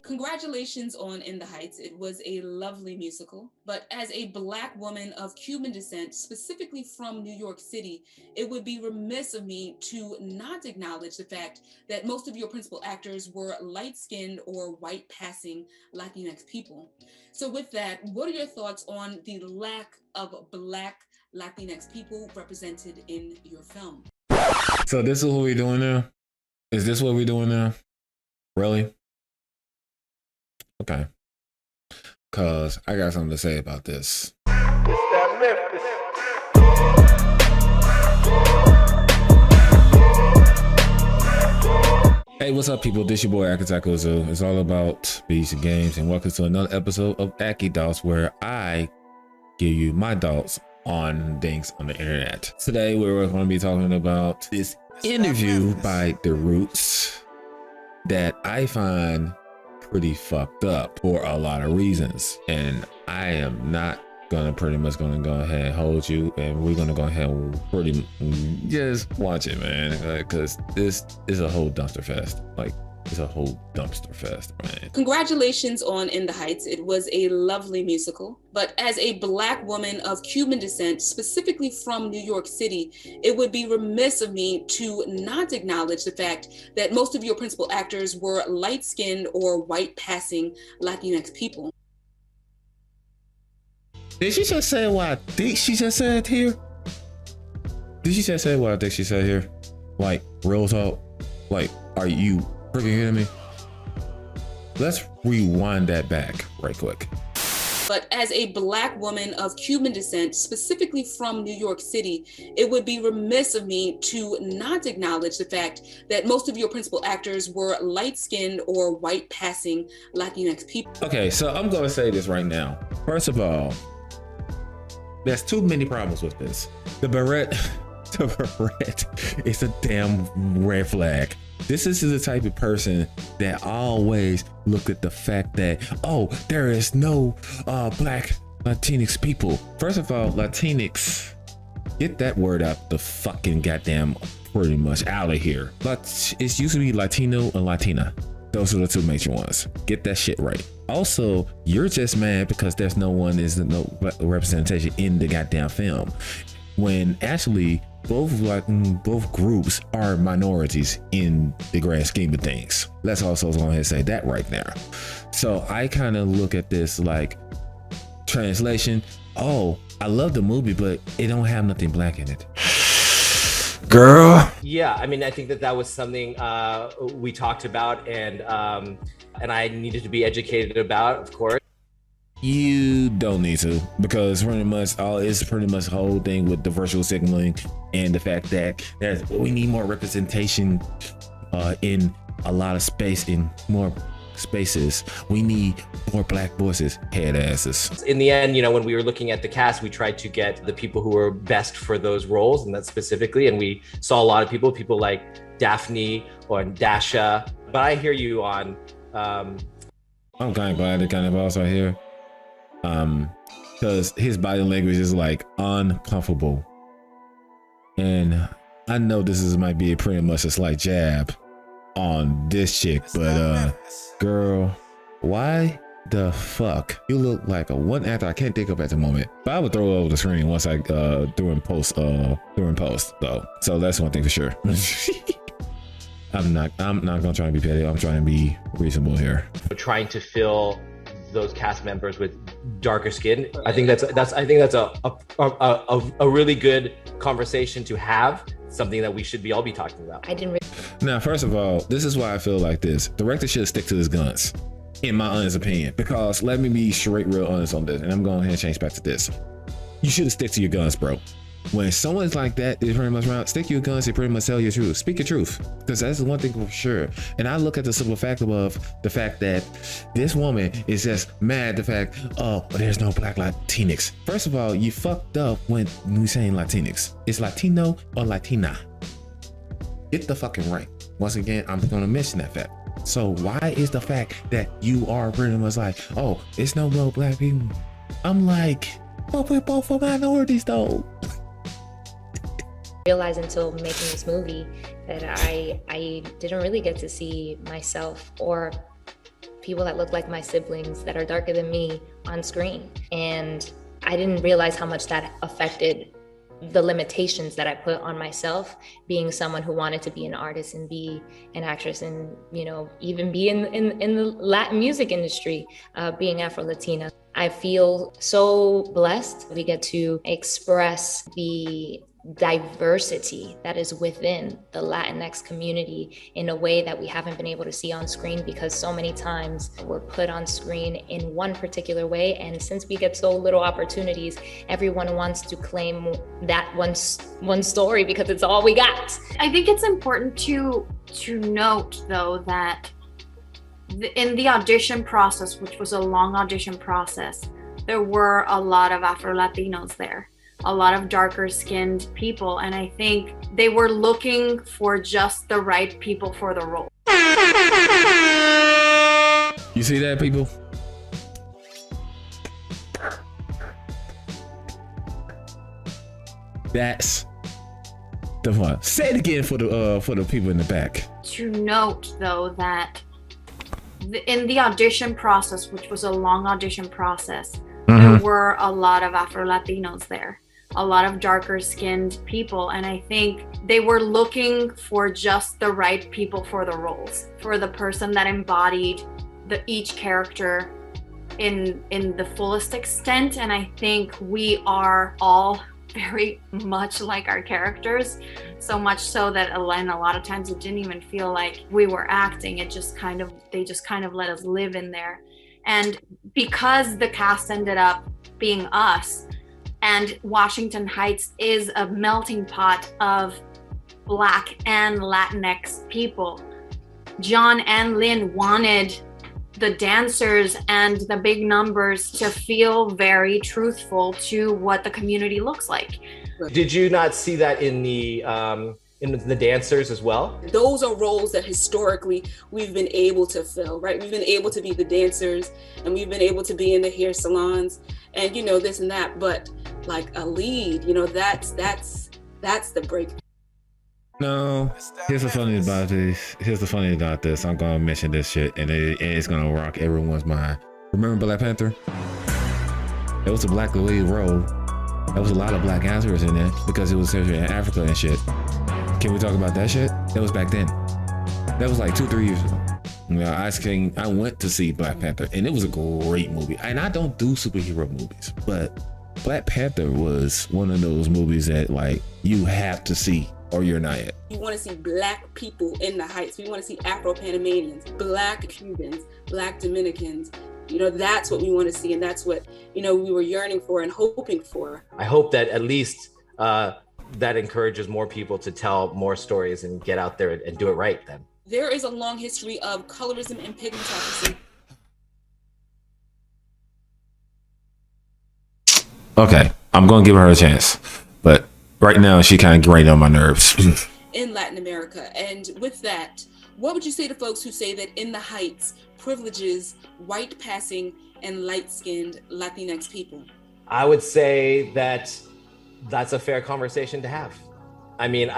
Congratulations on In the Heights. It was a lovely musical. But as a Black woman of Cuban descent, specifically from New York City, it would be remiss of me to not acknowledge the fact that most of your principal actors were light-skinned or white-passing Latinx people. So with that, what are your thoughts on the lack of Black Latinx people represented in your film? So this is what we're doing now? Is this what we're doing now? Really? Okay. Cause I got something to say about this. It's that Memphis. Hey, what's up, people? This your boy AkitakUzu. It's all about beats and games, and welcome to another episode of AkiThoughts, where I give you my thoughts on things on the internet. Today, we're going to be talking about this interview by The Roots that I find pretty fucked up for a lot of reasons, and I am not gonna go ahead and hold you, and we're gonna go ahead and just watch it, man, because this is a whole dumpster fest. It's a whole dumpster fest, man. Congratulations on In the Heights. It was a lovely musical. But as a Black woman of Cuban descent, specifically from New York City, it would be remiss of me to not acknowledge the fact that most of your principal actors were light-skinned or white-passing Latinx people. Did she just say what I think she just said here? Did she just say what I think she said here? Like, real talk? Like, are you freaking kidding me? Let's rewind that back right quick. But as a Black woman of Cuban descent, specifically from New York City, it would be remiss of me to not acknowledge the fact that most of your principal actors were light-skinned or white-passing Latinx people. Okay, so I'm gonna say this right now. First of all, there's too many problems with this. The beret is a damn red flag. This is the type of person that always look at the fact that, oh, there is no Black Latinx people. First of all, Latinx, get that word out the fucking goddamn pretty much out of here. But it used to be Latino and Latina. Those are the two major ones. Get that shit right. Also, you're just mad because there's no representation in the goddamn film, when actually both groups are minorities in the grand scheme of things. Let's also go ahead and say that right there. So I kind of look at this like, translation, oh, I love the movie, but it don't have nothing Black in it. Girl. Yeah, I mean, I think that was something we talked about, and I needed to be educated about, of course. You don't need to, because pretty much the whole thing with the virtual signaling and the fact that we need more representation in a lot of space, in more spaces. We need more Black voices, head asses. In the end, you know, when we were looking at the cast, we tried to get the people who were best for those roles, and that specifically, and we saw a lot of people like Daphne or Dasha. But I hear you on I'm kind of glad it kind of also here, because his body language is like uncomfortable, and I know might be pretty much a slight jab on this chick, but girl, why the fuck you look like one actor I can't think of at the moment, but I would throw it over the screen once I during post though, so that's one thing for sure. I'm not gonna try and be petty. I'm trying to be reasonable here. Trying to fill those cast members with darker skin. I think that's a really good conversation to have. Something that we should all be talking about. Now, first of all, this is why I feel like this. Director should stick to his guns, in my honest opinion, because let me be straight real honest on this, and I'm going ahead and change back to this. You should stick to your guns, bro. When someone's like that is pretty much around, stick to your guns and pretty much tell your truth. Speak your truth, because that's the one thing for sure. And I look at the simple fact of the fact that this woman is just mad the fact, oh, but there's no Black Latinx. First of all, you fucked up when we saying Latinx. It's Latino or Latina. Get the fucking right. Once again, I'm gonna mention that fact. So why is the fact that you are pretty much like, oh, it's no Black people? I'm like, but we're both minorities though. Realize until making this movie that I didn't really get to see myself or people that look like my siblings that are darker than me on screen. And I didn't realize how much that affected the limitations that I put on myself, being someone who wanted to be an artist and be an actress and, you know, even be in the Latin music industry, being Afro-Latina. I feel so blessed. We get to express the diversity that is within the Latinx community in a way that we haven't been able to see on screen, because so many times we're put on screen in one particular way, and since we get so little opportunities, everyone wants to claim that one story because it's all we got. I think it's important to note though that in the audition process, which was a long audition process, there were a lot of Afro-Latinos there, a lot of darker skinned people, and I think they were looking for just the right people for the role. You see that, people? That's the one. Say it again for the people in the back. To note though that in the audition process, which was a long audition process, there were a lot of Afro-Latinos there, a lot of darker skinned people, and I think they were looking for just the right people for the roles, for the person that embodied each character in the fullest extent. And I think we are all very much like our characters, so much so that a lot of times it didn't even feel like we were acting. They just kind of let us live in there. And because the cast ended up being us, and Washington Heights is a melting pot of Black and Latinx people, John and Lynn wanted the dancers and the big numbers to feel very truthful to what the community looks like. Did you not see that in the dancers as well? Those are roles that historically we've been able to fill, right? We've been able to be the dancers, and we've been able to be in the hair salons and, you know, this and that. But like a lead, you know, that's the break. No, here's the funny about this. Here's the funny about this. I'm gonna mention this shit, and it's gonna rock everyone's mind. Remember Black Panther? It was a black lead role. There was a lot of black actors in it because it was in Africa and shit. Can we talk about that shit? That was back then. That was like 2-3 years ago. You know, I went to see Black Panther, and it was a great movie. And I don't do superhero movies, but Black Panther was one of those movies that like you have to see or you're not yet. You want to see Black people in the Heights. We want to see Afro-Panamanians, Black Cubans, Black Dominicans. You know, that's what we want to see, and that's what, you know, we were yearning for and hoping for. I hope that at least that encourages more people to tell more stories and get out there and do it right then. There is a long history of colorism and pigmentocracy. Okay, I'm gonna give her a chance, but right now she kind of grating on my nerves. In Latin America. And with that, what would you say to folks who say that in the Heights privileges white passing and light-skinned Latinx people? I would say that that's a fair conversation to have. I mean,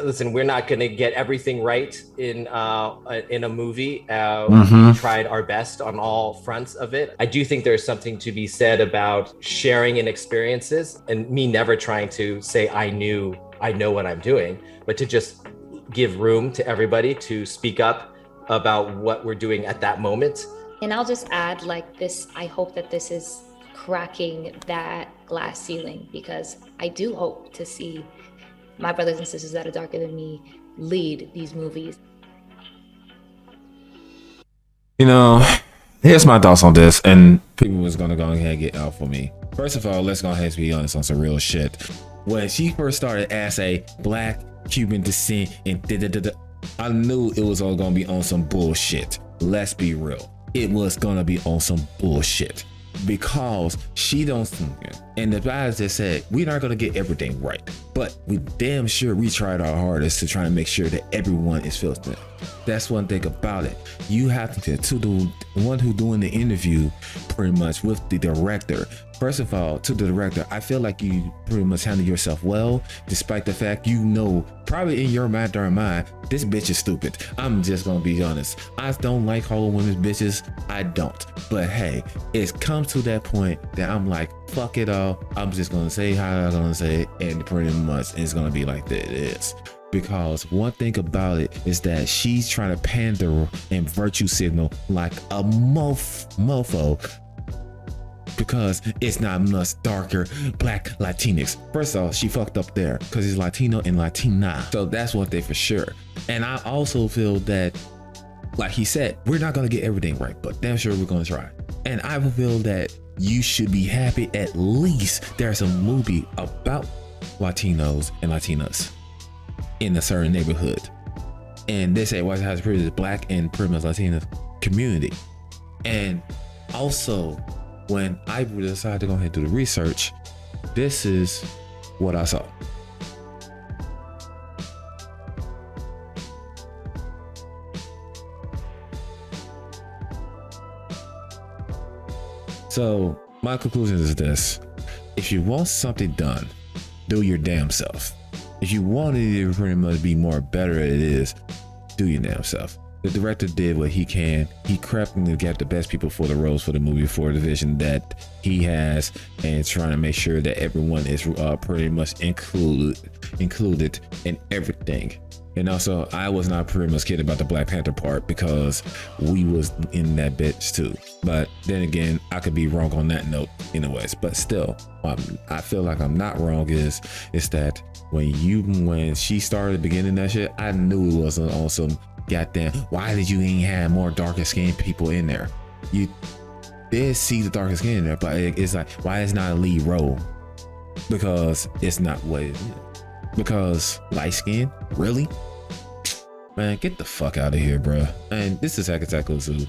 listen, we're not going to get everything right in a movie. We tried our best on all fronts of it. I do think there's something to be said about sharing in experiences, and me never trying to say I know what I'm doing, but to just give room to everybody to speak up about what we're doing at that moment. And I'll just add, like, this, I hope that this is cracking that glass ceiling, because I do hope to see my brothers and sisters that are darker than me lead these movies. You know, here's my thoughts on this, and people was gonna go ahead and get out for me. First of all, let's go ahead and be honest on some real shit. When she first started as a Black Cuban descent and I knew it was all gonna be on some bullshit. Let's be real. It was gonna be on some bullshit because she don't And the guys just said, we're not going to get everything right, but we damn sure we tried our hardest to try to make sure that everyone is filtered. That's one thing about it. You have to the one who doing the interview pretty much with the director. First of all, to the director, I feel like you pretty much handle yourself well, despite the fact probably in your mind or mine, this bitch is stupid. I'm just gonna be honest. I don't like calling women bitches. I don't. But hey, it's come to that point that I'm like, fuck it all. I'm just gonna say how I'm gonna say it, and pretty much it's gonna be like that it is. Because one thing about it is that she's trying to pander and virtue signal like a mofo. Because it's not much darker Black Latinx. First of all, she fucked up there because it's Latino and Latina. So that's one thing for sure. And I also feel that, like he said, we're not gonna get everything right, but damn sure we're gonna try. And I feel that you should be happy at least there's a movie about Latinos and Latinas in a certain neighborhood. And they say White House pretty Black and pretty much Latina community. And also, when I decided to go ahead and do the research, this is what I saw. So my conclusion is this: if you want something done, do your damn self. If you want it to pretty much be more better at it is, do your damn self. The director did what he can. He crept and got the best people for the roles for the movie, for the vision that he has, and trying to make sure that everyone is pretty much included in everything. And also, I was not pretty much kidding about the Black Panther part because we was in that bitch too. But then again, I could be wrong on that note anyways. But still, I feel like I'm not wrong is that when she started beginning that shit, I knew it wasn't on some goddamn, why did you ain't have more darker skinned people in there? You did see the darker skin in there, but it's like, why is not a lead role? Because it's not what it is. Because light skin? Really? Man, get the fuck out of here, bro. And this is AkitakUzu.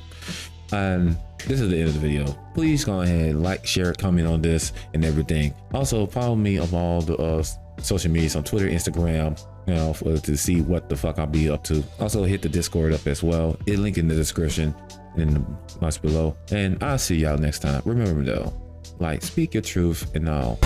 And this is the end of the video. Please go ahead, like, share, comment on this and everything. Also, follow me on all the social medias on Twitter, Instagram, to see what the fuck I'll be up to. Also, hit the Discord up as well. It link in the description in the box below. And I'll see y'all next time. Remember though, like, speak your truth and all.